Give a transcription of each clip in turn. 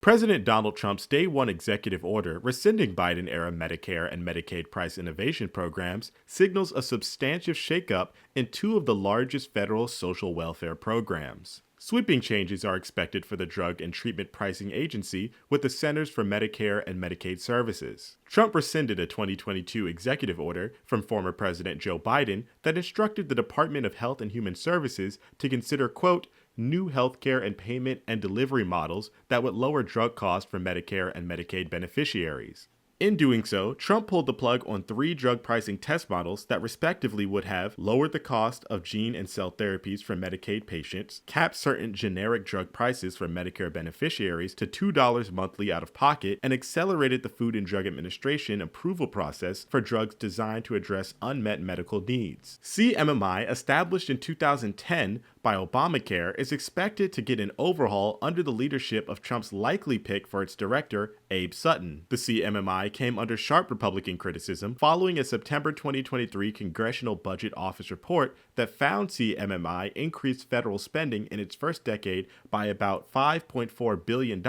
President Donald Trump's Day 1 executive order rescinding Biden-era Medicare and Medicaid price innovation programs signals a substantive shakeup in two of the largest federal social welfare programs. Sweeping changes are expected for the Drug and Treatment Pricing Agency with the Centers for Medicare and Medicaid Services. Trump rescinded a 2022 executive order from former President Joe Biden that instructed the Department of Health and Human Services to consider, quote, new healthcare and payment and delivery models that would lower drug costs for Medicare and Medicaid beneficiaries. In doing so, Trump pulled the plug on three drug pricing test models that respectively would have lowered the cost of gene and cell therapies for Medicaid patients, capped certain generic drug prices for Medicare beneficiaries to $2 monthly out of pocket, and accelerated the Food and Drug Administration approval process for drugs designed to address unmet medical needs. CMMI, established in 2010 by Obamacare, is expected to get an overhaul under the leadership of Trump's likely pick for its director, Abe Sutton. The CMMI came under sharp Republican criticism following a September 2023 Congressional Budget Office report that found CMMI increased federal spending in its first decade by about $5.4 billion,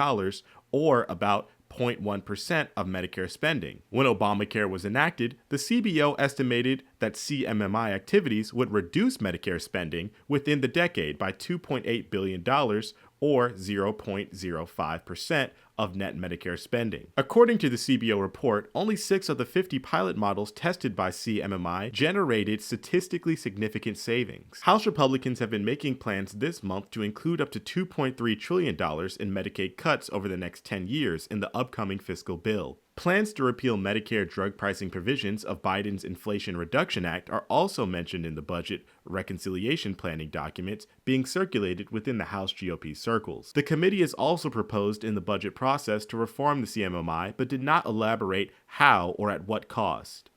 or about 0.1% of Medicare spending. When Obamacare was enacted, the CBO estimated that CMMI activities would reduce Medicare spending within the decade by $2.8 billion, or 0.05% of net Medicare spending. According to the CBO report, only 6 of the 50 pilot models tested by CMMI generated statistically significant savings. House Republicans have been making plans this month to include up to $2.3 trillion in Medicaid cuts over the next 10 years in the upcoming fiscal bill. Plans to repeal Medicare drug pricing provisions of Biden's Inflation Reduction Act are also mentioned in the budget reconciliation planning documents being circulated within the House GOP circles. The committee has also proposed in the budget process to reform the CMMI, but did not elaborate how or at what cost.